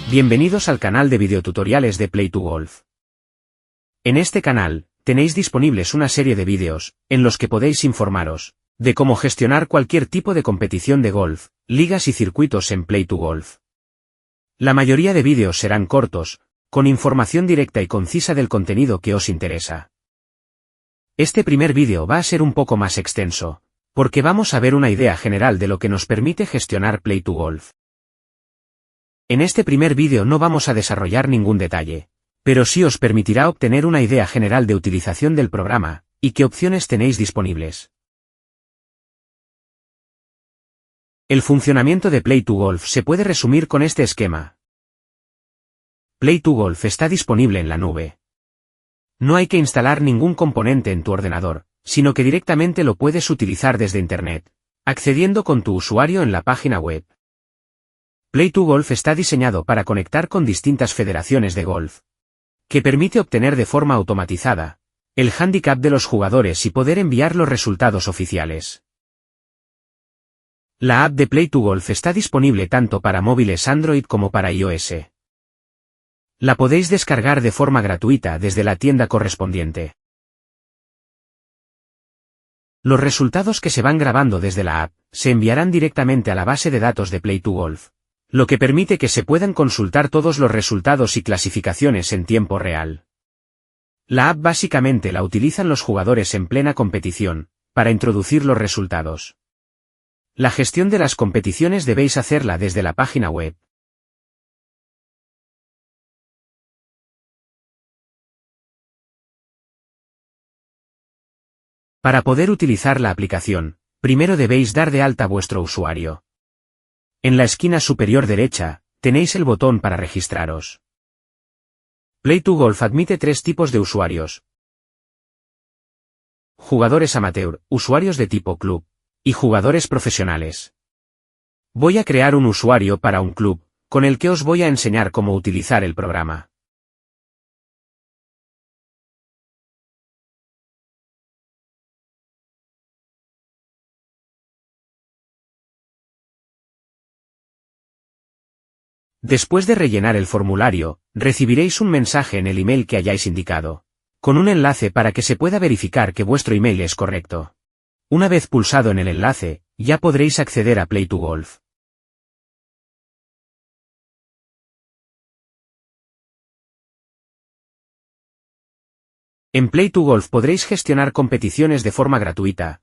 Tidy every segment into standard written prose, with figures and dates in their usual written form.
Bienvenidos al canal de videotutoriales de Play2Golf. En este canal, tenéis disponibles una serie de vídeos, en los que podéis informaros de cómo gestionar cualquier tipo de competición de golf, ligas y circuitos en Play2Golf. La mayoría de vídeos serán cortos, con información directa y concisa del contenido que os interesa. Este primer vídeo va a ser un poco más extenso, porque vamos a ver una idea general de lo que nos permite gestionar Play2Golf. En este primer vídeo no vamos a desarrollar ningún detalle, pero sí os permitirá obtener una idea general de utilización del programa, y qué opciones tenéis disponibles. El funcionamiento de Play2Golf se puede resumir con este esquema. Play2Golf está disponible en la nube. No hay que instalar ningún componente en tu ordenador, sino que directamente lo puedes utilizar desde Internet, accediendo con tu usuario en la página web. Play2Golf está diseñado para conectar con distintas federaciones de golf, que permite obtener de forma automatizada el handicap de los jugadores y poder enviar los resultados oficiales. La app de Play2Golf está disponible tanto para móviles Android como para iOS. La podéis descargar de forma gratuita desde la tienda correspondiente. Los resultados que se van grabando desde la app se enviarán directamente a la base de datos de Play2Golf, lo que permite que se puedan consultar todos los resultados y clasificaciones en tiempo real. La app básicamente la utilizan los jugadores en plena competición, para introducir los resultados. La gestión de las competiciones debéis hacerla desde la página web. Para poder utilizar la aplicación, primero debéis dar de alta vuestro usuario. En la esquina superior derecha, tenéis el botón para registraros. Play2Golf admite tres tipos de usuarios: jugadores amateur, usuarios de tipo club, y jugadores profesionales. Voy a crear un usuario para un club, con el que os voy a enseñar cómo utilizar el programa. Después de rellenar el formulario, recibiréis un mensaje en el email que hayáis indicado, con un enlace para que se pueda verificar que vuestro email es correcto. Una vez pulsado en el enlace, ya podréis acceder a Play2Golf. En Play2Golf podréis gestionar competiciones de forma gratuita,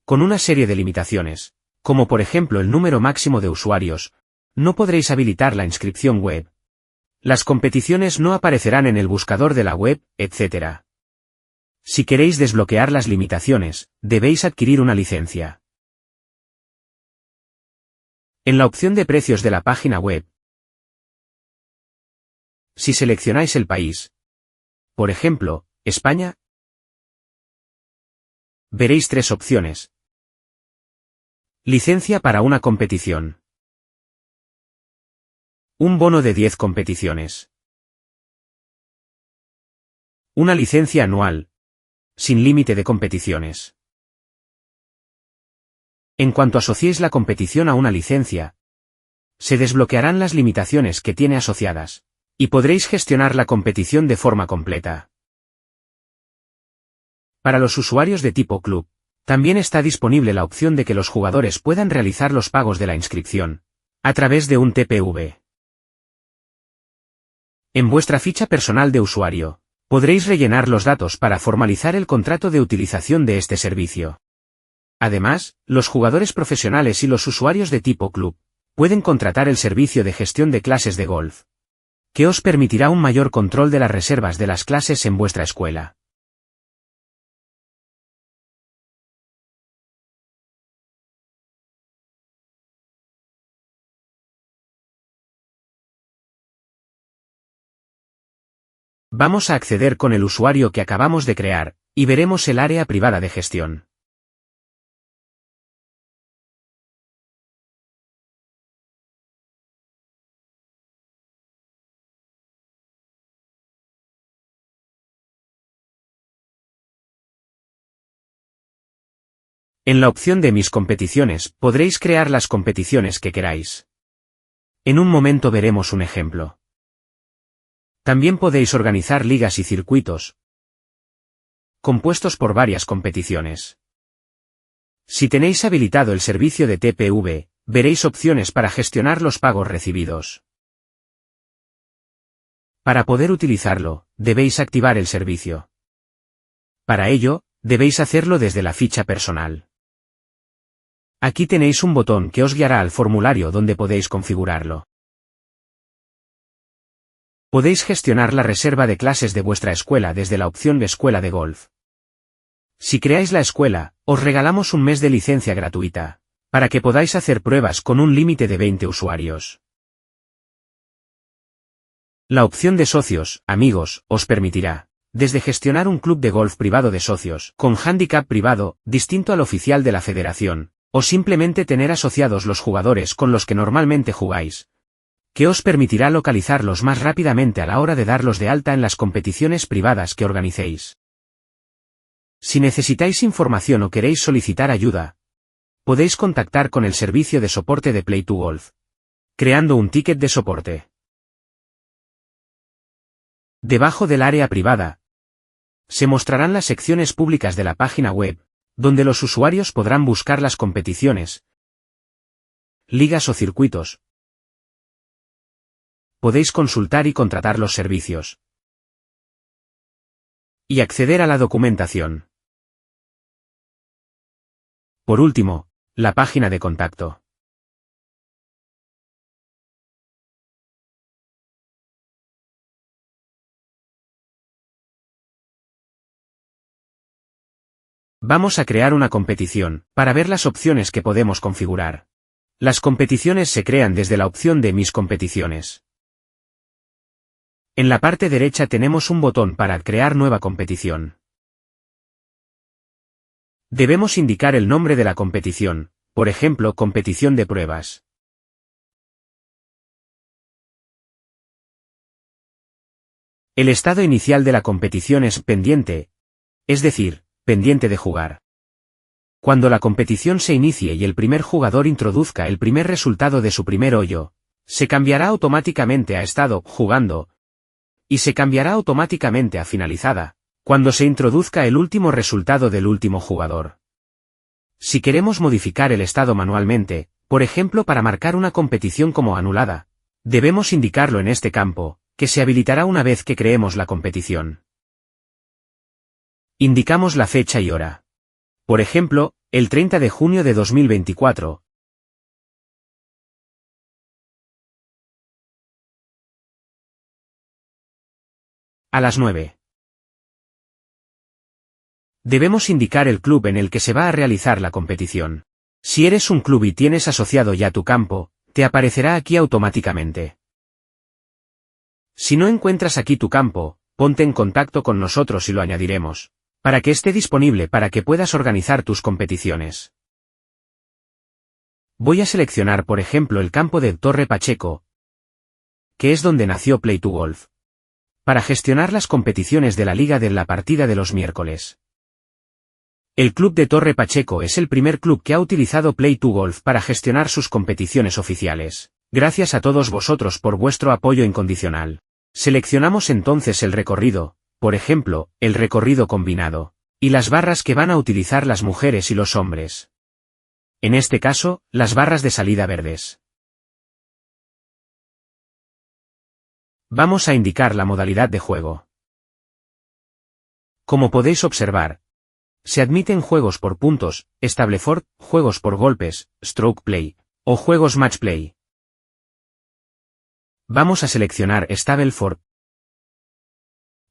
con una serie de limitaciones, como por ejemplo el número máximo de usuarios. No podréis habilitar la inscripción web. Las competiciones no aparecerán en el buscador de la web, etc. Si queréis desbloquear las limitaciones, debéis adquirir una licencia. En la opción de precios de la página web, si seleccionáis el país, por ejemplo, España, veréis tres opciones. Licencia para una competición. Un bono de 10 competiciones. Una licencia anual, sin límite de competiciones. En cuanto asociéis la competición a una licencia, se desbloquearán las limitaciones que tiene asociadas, y podréis gestionar la competición de forma completa. Para los usuarios de tipo club, también está disponible la opción de que los jugadores puedan realizar los pagos de la inscripción, a través de un TPV. En vuestra ficha personal de usuario, podréis rellenar los datos para formalizar el contrato de utilización de este servicio. Además, los jugadores profesionales y los usuarios de tipo club pueden contratar el servicio de gestión de clases de golf, que os permitirá un mayor control de las reservas de las clases en vuestra escuela. Vamos a acceder con el usuario que acabamos de crear, y veremos el área privada de gestión. En la opción de Mis competiciones podréis crear las competiciones que queráis. En un momento veremos un ejemplo. También podéis organizar ligas y circuitos, compuestos por varias competiciones. Si tenéis habilitado el servicio de TPV, veréis opciones para gestionar los pagos recibidos. Para poder utilizarlo, debéis activar el servicio. Para ello, debéis hacerlo desde la ficha personal. Aquí tenéis un botón que os guiará al formulario donde podéis configurarlo. Podéis gestionar la reserva de clases de vuestra escuela desde la opción de Escuela de Golf. Si creáis la escuela, os regalamos un mes de licencia gratuita, para que podáis hacer pruebas con un límite de 20 usuarios. La opción de socios, amigos, os permitirá, desde gestionar un club de golf privado de socios, con handicap privado, distinto al oficial de la federación, o simplemente tener asociados los jugadores con los que normalmente jugáis, que os permitirá localizarlos más rápidamente a la hora de darlos de alta en las competiciones privadas que organicéis. Si necesitáis información o queréis solicitar ayuda, podéis contactar con el servicio de soporte de Play2Golf, creando un ticket de soporte. Debajo del área privada, se mostrarán las secciones públicas de la página web, donde los usuarios podrán buscar las competiciones, ligas o circuitos. Podéis consultar y contratar los servicios. Y acceder a la documentación. Por último, la página de contacto. Vamos a crear una competición, para ver las opciones que podemos configurar. Las competiciones se crean desde la opción de Mis competiciones. En la parte derecha tenemos un botón para crear nueva competición. Debemos indicar el nombre de la competición, por ejemplo, competición de pruebas. El estado inicial de la competición es pendiente, es decir, pendiente de jugar. Cuando la competición se inicie y el primer jugador introduzca el primer resultado de su primer hoyo, se cambiará automáticamente a estado jugando, y se cambiará automáticamente a finalizada, cuando se introduzca el último resultado del último jugador. Si queremos modificar el estado manualmente, por ejemplo para marcar una competición como anulada, debemos indicarlo en este campo, que se habilitará una vez que creemos la competición. Indicamos la fecha y hora. Por ejemplo, el 30 de junio de 2024. A las 9. Debemos indicar el club en el que se va a realizar la competición. Si eres un club y tienes asociado ya tu campo, te aparecerá aquí automáticamente. Si no encuentras aquí tu campo, ponte en contacto con nosotros y lo añadiremos, para que esté disponible para que puedas organizar tus competiciones. Voy a seleccionar por ejemplo el campo de Torre Pacheco, que es donde nació Play2Golf, para gestionar las competiciones de la liga de la partida de los miércoles. El club de Torre Pacheco es el primer club que ha utilizado Play2Golf para gestionar sus competiciones oficiales. Gracias a todos vosotros por vuestro apoyo incondicional. Seleccionamos entonces el recorrido, por ejemplo, el recorrido combinado, y las barras que van a utilizar las mujeres y los hombres. En este caso, las barras de salida verdes. Vamos a indicar la modalidad de juego. Como podéis observar, se admiten juegos por puntos, Stableford, juegos por golpes, Stroke Play, o juegos Match Play. Vamos a seleccionar Stableford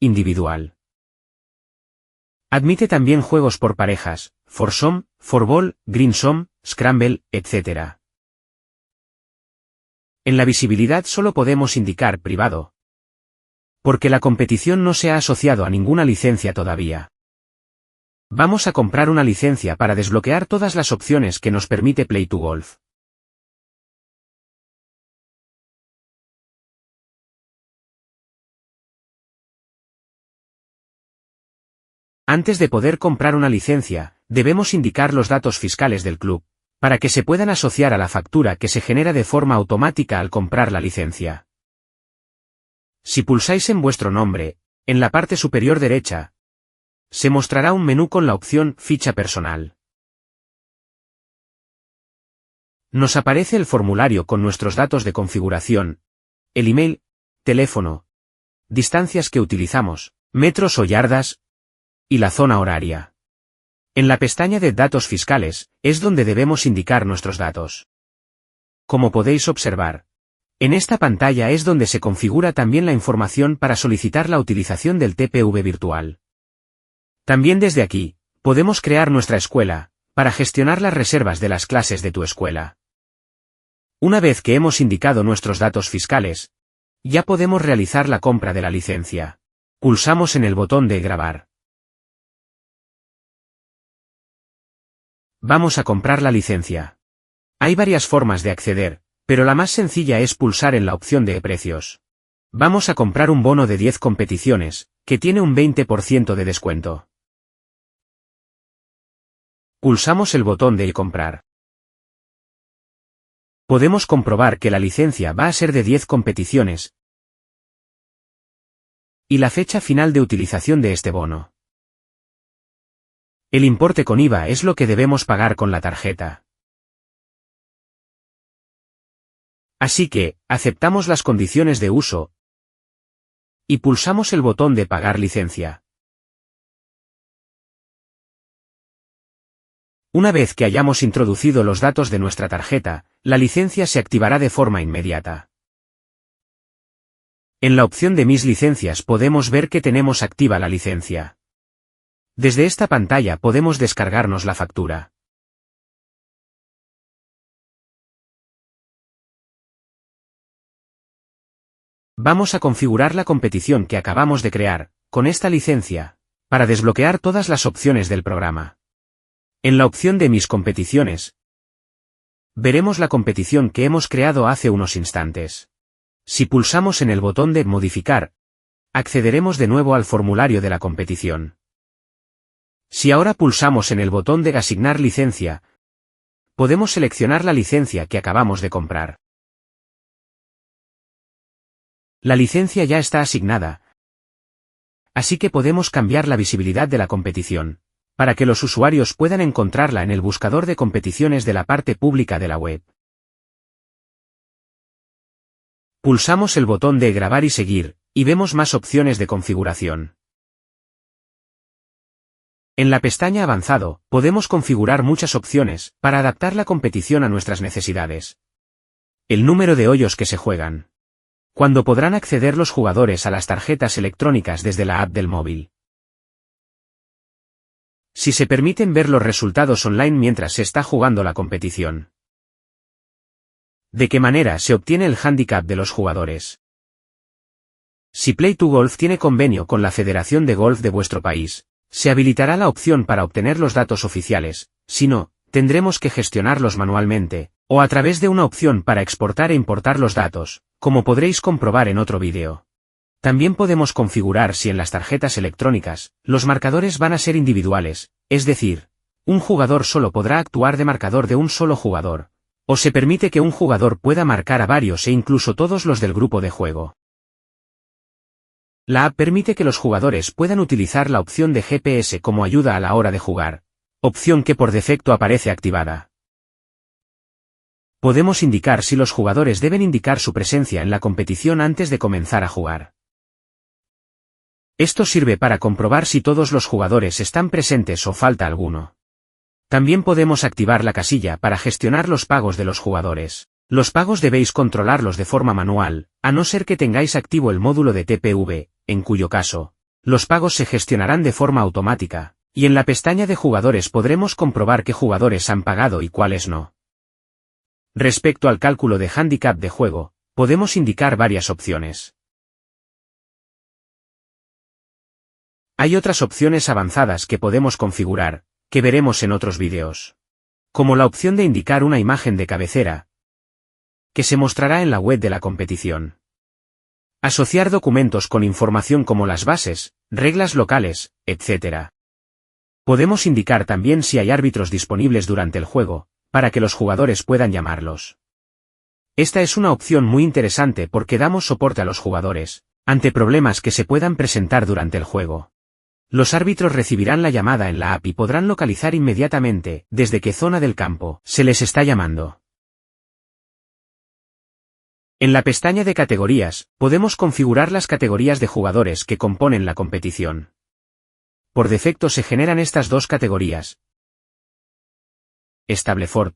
individual. Admite también juegos por parejas, Foursome, Fourball, Greensome, Scramble, etc. En la visibilidad solo podemos indicar privado, porque la competición no se ha asociado a ninguna licencia todavía. Vamos a comprar una licencia para desbloquear todas las opciones que nos permite Play2Golf. Antes de poder comprar una licencia, debemos indicar los datos fiscales del club, para que se puedan asociar a la factura que se genera de forma automática al comprar la licencia. Si pulsáis en vuestro nombre, en la parte superior derecha, se mostrará un menú con la opción Ficha personal. Nos aparece el formulario con nuestros datos de configuración, el email, teléfono, distancias que utilizamos, metros o yardas, y la zona horaria. En la pestaña de Datos fiscales, es donde debemos indicar nuestros datos. Como podéis observar, en esta pantalla es donde se configura también la información para solicitar la utilización del TPV virtual. También desde aquí, podemos crear nuestra escuela, para gestionar las reservas de las clases de tu escuela. Una vez que hemos indicado nuestros datos fiscales, ya podemos realizar la compra de la licencia. Pulsamos en el botón de Grabar. Vamos a comprar la licencia. Hay varias formas de acceder, pero la más sencilla es pulsar en la opción de precios. Vamos a comprar un bono de 10 competiciones, que tiene un 20% de descuento. Pulsamos el botón de comprar. Podemos comprobar que la licencia va a ser de 10 competiciones y la fecha final de utilización de este bono. El importe con IVA es lo que debemos pagar con la tarjeta. Así que, aceptamos las condiciones de uso y pulsamos el botón de Pagar licencia. Una vez que hayamos introducido los datos de nuestra tarjeta, la licencia se activará de forma inmediata. En la opción de Mis licencias podemos ver que tenemos activa la licencia. Desde esta pantalla podemos descargarnos la factura. Vamos a configurar la competición que acabamos de crear, con esta licencia, para desbloquear todas las opciones del programa. En la opción de Mis competiciones, veremos la competición que hemos creado hace unos instantes. Si pulsamos en el botón de Modificar, accederemos de nuevo al formulario de la competición. Si ahora pulsamos en el botón de Asignar licencia, podemos seleccionar la licencia que acabamos de comprar. La licencia ya está asignada, así que podemos cambiar la visibilidad de la competición, para que los usuarios puedan encontrarla en el buscador de competiciones de la parte pública de la web. Pulsamos el botón de Grabar y seguir, y vemos más opciones de configuración. En la pestaña Avanzado, podemos configurar muchas opciones, para adaptar la competición a nuestras necesidades. El número de hoyos que se juegan. Cuando podrán acceder los jugadores a las tarjetas electrónicas desde la app del móvil. Si se permiten ver los resultados online mientras se está jugando la competición. ¿De qué manera se obtiene el handicap de los jugadores? Si Play2Golf tiene convenio con la Federación de Golf de vuestro país, se habilitará la opción para obtener los datos oficiales, si no, tendremos que gestionarlos manualmente, o a través de una opción para exportar e importar los datos, como podréis comprobar en otro vídeo. También podemos configurar si en las tarjetas electrónicas, los marcadores van a ser individuales, es decir, un jugador solo podrá actuar de marcador de un solo jugador, o se permite que un jugador pueda marcar a varios e incluso todos los del grupo de juego. La app permite que los jugadores puedan utilizar la opción de GPS como ayuda a la hora de jugar, opción que por defecto aparece activada. Podemos indicar si los jugadores deben indicar su presencia en la competición antes de comenzar a jugar. Esto sirve para comprobar si todos los jugadores están presentes o falta alguno. También podemos activar la casilla para gestionar los pagos de los jugadores. Los pagos debéis controlarlos de forma manual, a no ser que tengáis activo el módulo de TPV, en cuyo caso, los pagos se gestionarán de forma automática, y en la pestaña de jugadores podremos comprobar qué jugadores han pagado y cuáles no. Respecto al cálculo de handicap de juego, podemos indicar varias opciones. Hay otras opciones avanzadas que podemos configurar, que veremos en otros vídeos. Como la opción de indicar una imagen de cabecera, que se mostrará en la web de la competición. Asociar documentos con información como las bases, reglas locales, etc. Podemos indicar también si hay árbitros disponibles durante el juego, para que los jugadores puedan llamarlos. Esta es una opción muy interesante porque damos soporte a los jugadores, ante problemas que se puedan presentar durante el juego. Los árbitros recibirán la llamada en la app y podrán localizar inmediatamente, desde qué zona del campo se les está llamando. En la pestaña de categorías, podemos configurar las categorías de jugadores que componen la competición. Por defecto se generan estas dos categorías: Stableford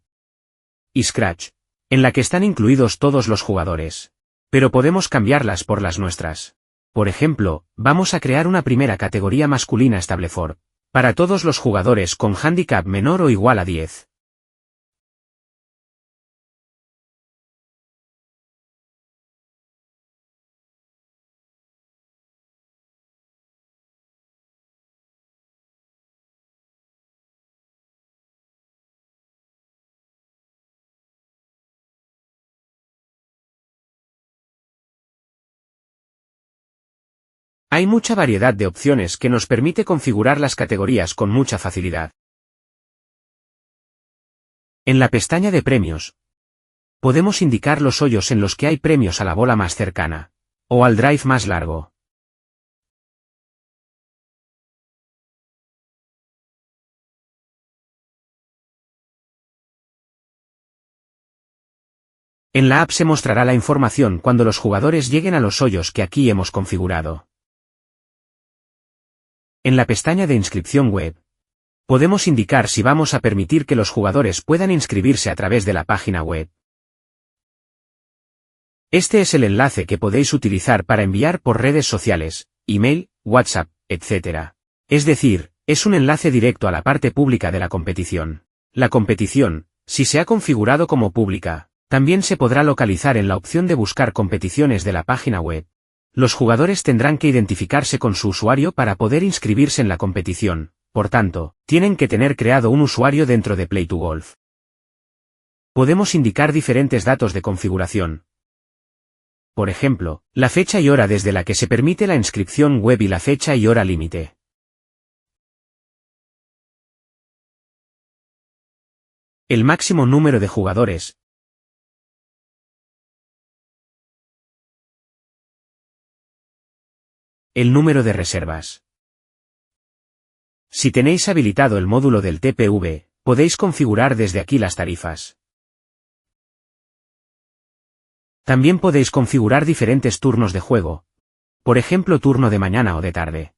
y Scratch, en la que están incluidos todos los jugadores. Pero podemos cambiarlas por las nuestras. Por ejemplo, vamos a crear una primera categoría masculina Stableford, para todos los jugadores con handicap menor o igual a 10. Hay mucha variedad de opciones que nos permite configurar las categorías con mucha facilidad. En la pestaña de premios, podemos indicar los hoyos en los que hay premios a la bola más cercana, o al drive más largo. En la app se mostrará la información cuando los jugadores lleguen a los hoyos que aquí hemos configurado. En la pestaña de inscripción web, podemos indicar si vamos a permitir que los jugadores puedan inscribirse a través de la página web. Este es el enlace que podéis utilizar para enviar por redes sociales, email, WhatsApp, etc. Es decir, es un enlace directo a la parte pública de la competición. La competición, si se ha configurado como pública, también se podrá localizar en la opción de buscar competiciones de la página web. Los jugadores tendrán que identificarse con su usuario para poder inscribirse en la competición, por tanto, tienen que tener creado un usuario dentro de Play2Golf. Podemos indicar diferentes datos de configuración. Por ejemplo, la fecha y hora desde la que se permite la inscripción web y la fecha y hora límite. El máximo número de jugadores. El número de reservas. Si tenéis habilitado el módulo del TPV, podéis configurar desde aquí las tarifas. También podéis configurar diferentes turnos de juego. Por ejemplo, turno de mañana o de tarde.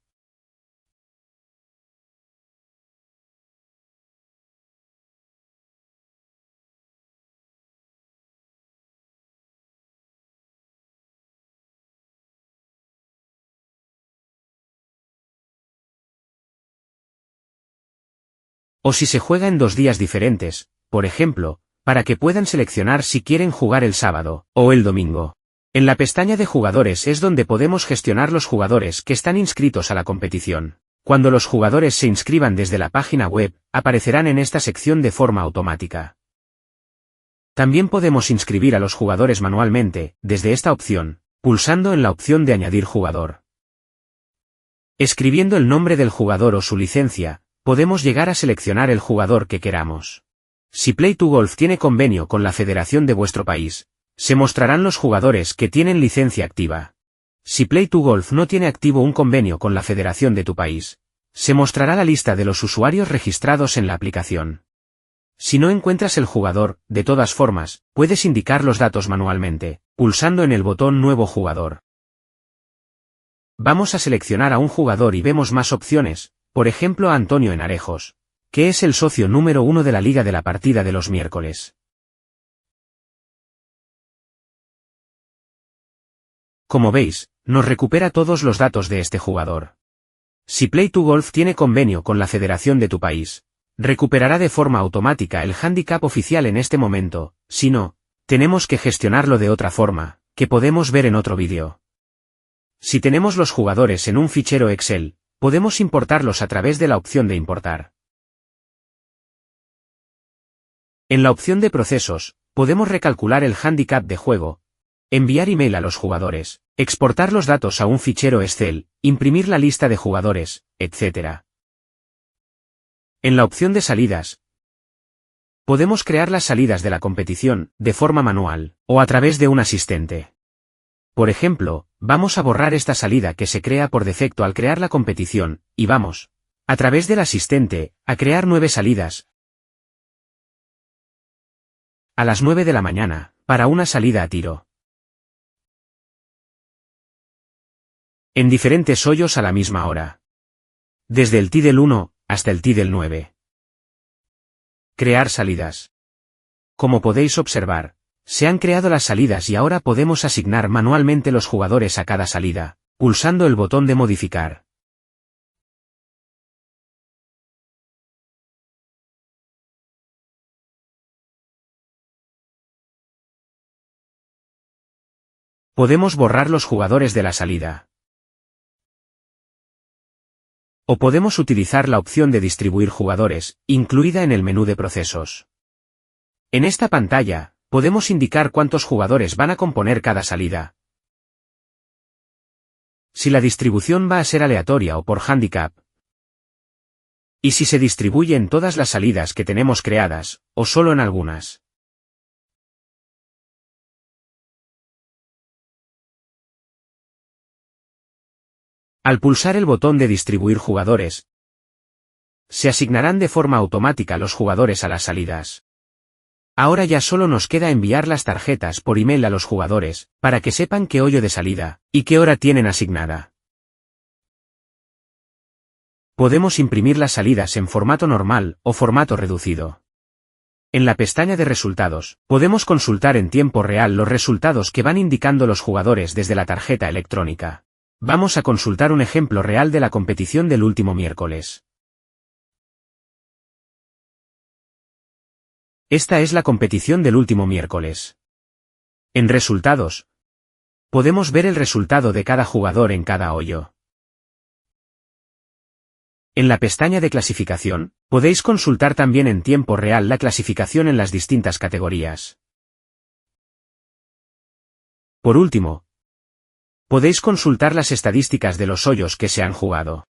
O si se juega en 2 días diferentes, por ejemplo, para que puedan seleccionar si quieren jugar el sábado o el domingo. En la pestaña de jugadores es donde podemos gestionar los jugadores que están inscritos a la competición. Cuando los jugadores se inscriban desde la página web, aparecerán en esta sección de forma automática. También podemos inscribir a los jugadores manualmente, desde esta opción, pulsando en la opción de añadir jugador. Escribiendo el nombre del jugador o su licencia, podemos llegar a seleccionar el jugador que queramos. Si Play2Golf tiene convenio con la federación de vuestro país, se mostrarán los jugadores que tienen licencia activa. Si Play2Golf no tiene activo un convenio con la federación de tu país, se mostrará la lista de los usuarios registrados en la aplicación. Si no encuentras el jugador, de todas formas, puedes indicar los datos manualmente, pulsando en el botón Nuevo jugador. Vamos a seleccionar a un jugador y vemos más opciones, por ejemplo a Antonio Enarejos, que es el socio número 1 de la liga de la partida de los miércoles. Como veis, nos recupera todos los datos de este jugador. Si Play2Golf tiene convenio con la federación de tu país, recuperará de forma automática el handicap oficial en este momento. Si no, tenemos que gestionarlo de otra forma, que podemos ver en otro vídeo. Si tenemos los jugadores en un fichero Excel, podemos importarlos a través de la opción de importar. En la opción de procesos, podemos recalcular el handicap de juego, enviar email a los jugadores, exportar los datos a un fichero Excel, imprimir la lista de jugadores, etc. En la opción de salidas, Podemos crear las salidas de la competición, de forma manual, o a través de un asistente. Por ejemplo, vamos a borrar esta salida que se crea por defecto al crear la competición, y vamos, a través del asistente, a crear 9 salidas. A las 9 de la mañana, para una salida a tiro. En diferentes hoyos a la misma hora. Desde el tee del 1, hasta el tee del 9. Crear salidas. Como podéis observar, se han creado las salidas y ahora podemos asignar manualmente los jugadores a cada salida, pulsando el botón de modificar. Podemos borrar los jugadores de la salida. O podemos utilizar la opción de distribuir jugadores, incluida en el menú de procesos. En esta pantalla, podemos indicar cuántos jugadores van a componer cada salida. Si la distribución va a ser aleatoria o por handicap. Y si se distribuye en todas las salidas que tenemos creadas, o solo en algunas. Al pulsar el botón de distribuir jugadores, se asignarán de forma automática los jugadores a las salidas. Ahora ya solo nos queda enviar las tarjetas por email a los jugadores, para que sepan qué hoyo de salida, y qué hora tienen asignada. Podemos imprimir las salidas en formato normal o formato reducido. En la pestaña de resultados, podemos consultar en tiempo real los resultados que van indicando los jugadores desde la tarjeta electrónica. Vamos a consultar un ejemplo real de la competición del último miércoles. Esta es la competición del último miércoles. En resultados, podemos ver el resultado de cada jugador en cada hoyo. En la pestaña de clasificación, podéis consultar también en tiempo real la clasificación en las distintas categorías. Por último, podéis consultar las estadísticas de los hoyos que se han jugado.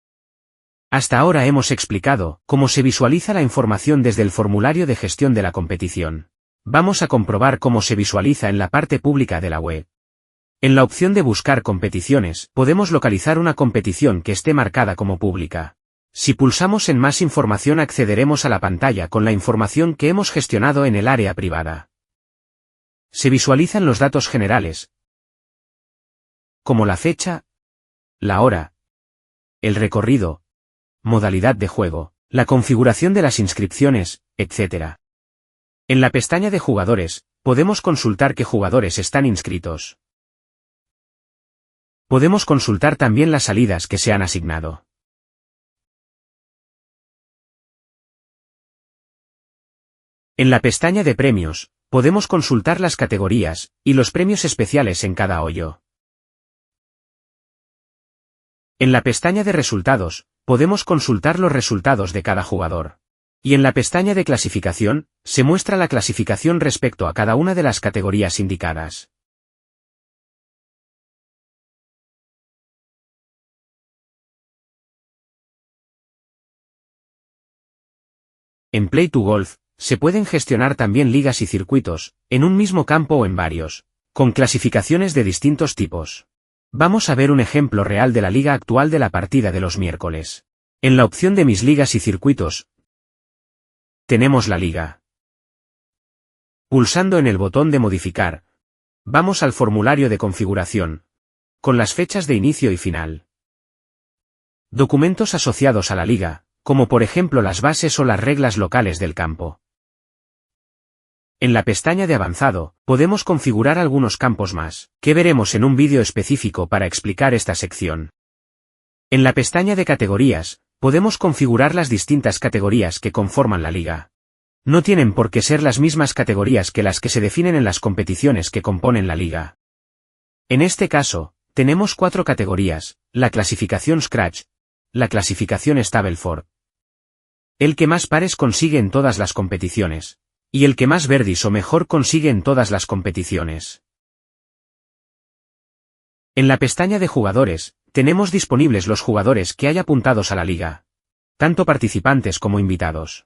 Hasta ahora hemos explicado cómo se visualiza la información desde el formulario de gestión de la competición. Vamos a comprobar cómo se visualiza en la parte pública de la web. En la opción de buscar competiciones, podemos localizar una competición que esté marcada como pública. Si pulsamos en más información accederemos a la pantalla con la información que hemos gestionado en el área privada. Se visualizan los datos generales, como la fecha, la hora, el recorrido, modalidad de juego, la configuración de las inscripciones, etc. En la pestaña de jugadores, podemos consultar qué jugadores están inscritos. Podemos consultar también las salidas que se han asignado. En la pestaña de premios, podemos consultar las categorías y los premios especiales en cada hoyo. En la pestaña de resultados, podemos consultar los resultados de cada jugador. Y en la pestaña de clasificación, se muestra la clasificación respecto a cada una de las categorías indicadas. En Play2Golf, se pueden gestionar también ligas y circuitos, en un mismo campo o en varios, con clasificaciones de distintos tipos. Vamos a ver un ejemplo real de la liga actual de la partida de los miércoles. En la opción de mis ligas y circuitos, tenemos la liga. Pulsando en el botón de modificar, vamos al formulario de configuración, con las fechas de inicio y final. Documentos asociados a la liga, como por ejemplo las bases o las reglas locales del campo. En la pestaña de avanzado, podemos configurar algunos campos más, que veremos en un vídeo específico para explicar esta sección. En la pestaña de categorías, podemos configurar las distintas categorías que conforman la liga. No tienen por qué ser las mismas categorías que las que se definen en las competiciones que componen la liga. En este caso, tenemos 4 categorías: la clasificación Scratch, la clasificación Stableford, el que más pares consigue en todas las competiciones, y el que más birdies o mejor consigue en todas las competiciones. En la pestaña de jugadores, tenemos disponibles los jugadores que hay apuntados a la liga, tanto participantes como invitados.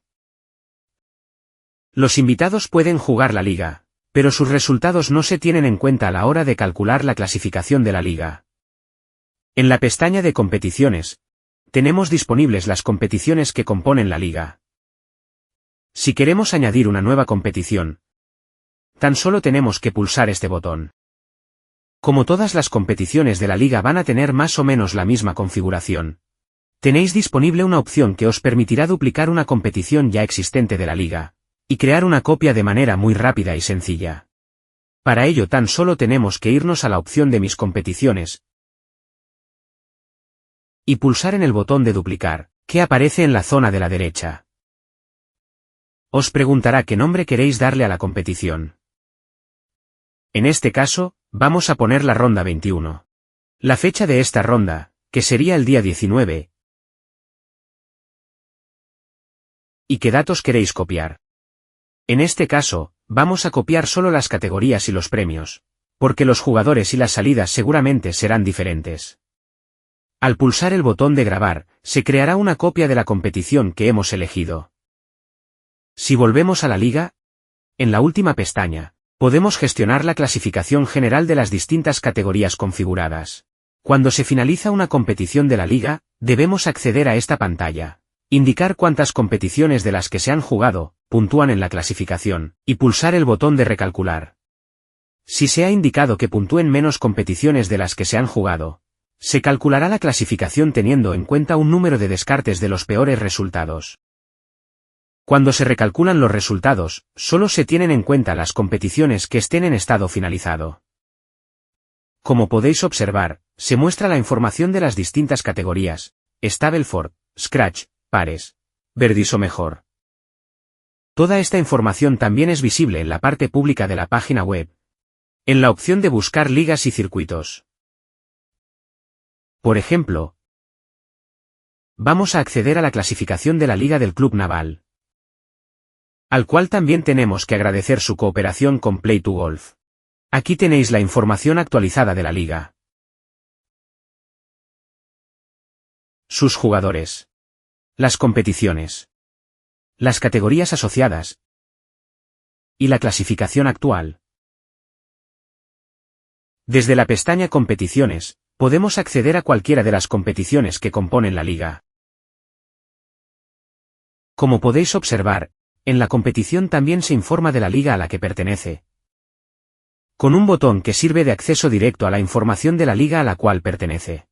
Los invitados pueden jugar la liga, pero sus resultados no se tienen en cuenta a la hora de calcular la clasificación de la liga. En la pestaña de competiciones, tenemos disponibles las competiciones que componen la liga. Si queremos añadir una nueva competición, tan solo tenemos que pulsar este botón. Como todas las competiciones de la liga van a tener más o menos la misma configuración, tenéis disponible una opción que os permitirá duplicar una competición ya existente de la liga, y crear una copia de manera muy rápida y sencilla. Para ello tan solo tenemos que irnos a la opción de mis competiciones, y pulsar en el botón de duplicar, que aparece en la zona de la derecha. Os preguntará qué nombre queréis darle a la competición. En este caso, vamos a poner la ronda 21. La fecha de esta ronda, que sería el día 19. ¿Y qué datos queréis copiar? En este caso, vamos a copiar solo las categorías y los premios, porque los jugadores y las salidas seguramente serán diferentes. Al pulsar el botón de grabar, se creará una copia de la competición que hemos elegido. Si volvemos a la liga, en la última pestaña, podemos gestionar la clasificación general de las distintas categorías configuradas. Cuando se finaliza una competición de la liga, debemos acceder a esta pantalla, indicar cuántas competiciones de las que se han jugado, puntúan en la clasificación, y pulsar el botón de recalcular. Si se ha indicado que puntúen menos competiciones de las que se han jugado, se calculará la clasificación teniendo en cuenta un número de descartes de los peores resultados. Cuando se recalculan los resultados, solo se tienen en cuenta las competiciones que estén en estado finalizado. Como podéis observar, se muestra la información de las distintas categorías: Stableford, Scratch, Pares, Verdis o Mejor. Toda esta información también es visible en la parte pública de la página web, en la opción de buscar ligas y circuitos. Por ejemplo, vamos a acceder a la clasificación de la Liga del Club Naval, al cual también tenemos que agradecer su cooperación con Play2Golf. Aquí tenéis la información actualizada de la liga, sus jugadores, las competiciones, las categorías asociadas y la clasificación actual. Desde la pestaña Competiciones, podemos acceder a cualquiera de las competiciones que componen la liga. Como podéis observar, en la competición también se informa de la liga a la que pertenece, con un botón que sirve de acceso directo a la información de la liga a la cual pertenece.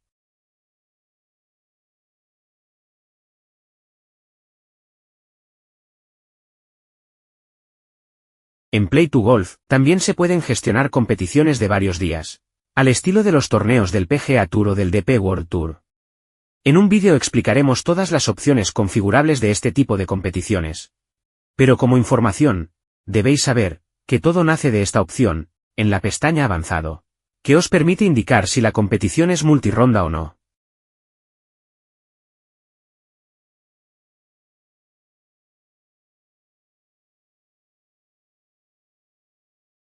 En Play2Golf, también se pueden gestionar competiciones de varios días, al estilo de los torneos del PGA Tour o del DP World Tour. En un vídeo explicaremos todas las opciones configurables de este tipo de competiciones. Pero como información, debéis saber que todo nace de esta opción, en la pestaña Avanzado, que os permite indicar si la competición es multironda o no.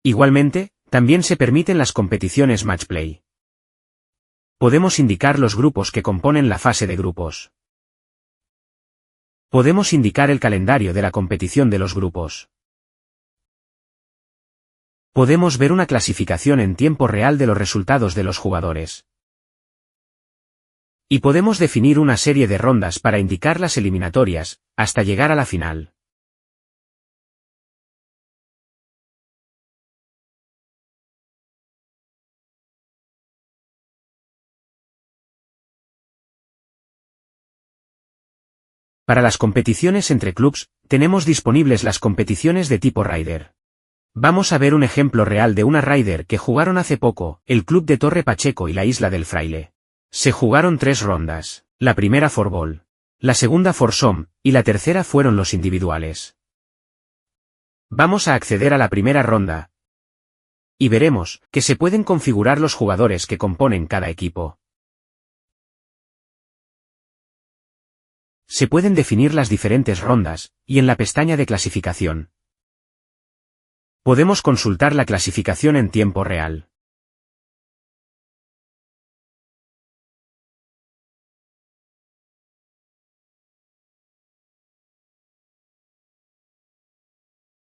Igualmente, también se permiten las competiciones Match Play. Podemos indicar los grupos que componen la fase de grupos. Podemos indicar el calendario de la competición de los grupos. Podemos ver una clasificación en tiempo real de los resultados de los jugadores. Y podemos definir una serie de rondas para indicar las eliminatorias, hasta llegar a la final. Para las competiciones entre clubs, tenemos disponibles las competiciones de tipo Ryder. Vamos a ver un ejemplo real de una Ryder que jugaron hace poco, el Club de Torre Pacheco y la Isla del Fraile. Se jugaron 3 rondas, la primera Forball, la segunda Foursome, y la tercera fueron los individuales. Vamos a acceder a la primera ronda, y veremos que se pueden configurar los jugadores que componen cada equipo. Se pueden definir las diferentes rondas, y en la pestaña de clasificación podemos consultar la clasificación en tiempo real.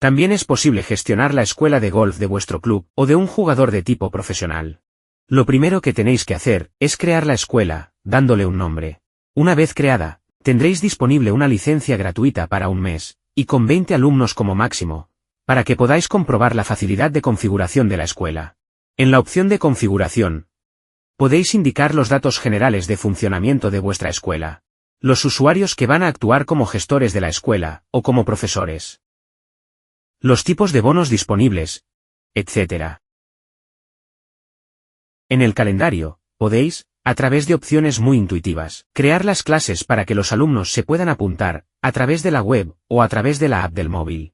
También es posible gestionar la escuela de golf de vuestro club o de un jugador de tipo profesional. Lo primero que tenéis que hacer es crear la escuela, dándole un nombre. Una vez creada, tendréis disponible una licencia gratuita para un mes, y con 20 alumnos como máximo, para que podáis comprobar la facilidad de configuración de la escuela. En la opción de configuración, podéis indicar los datos generales de funcionamiento de vuestra escuela, los usuarios que van a actuar como gestores de la escuela, o como profesores, los tipos de bonos disponibles, etc. En el calendario, podéis, a través de opciones muy intuitivas, crear las clases para que los alumnos se puedan apuntar, a través de la web o a través de la app del móvil.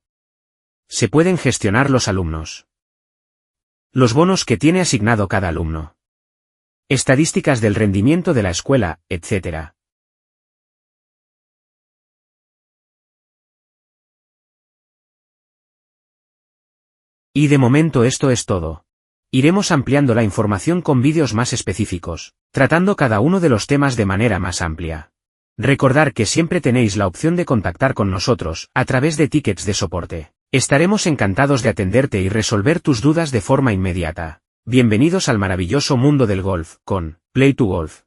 Se pueden gestionar los alumnos, los bonos que tiene asignado cada alumno, estadísticas del rendimiento de la escuela, etc. Y de momento esto es todo. Iremos ampliando la información con vídeos más específicos, tratando cada uno de los temas de manera más amplia. Recordad que siempre tenéis la opción de contactar con nosotros a través de tickets de soporte. Estaremos encantados de atenderte y resolver tus dudas de forma inmediata. Bienvenidos al maravilloso mundo del golf, con Play2Golf.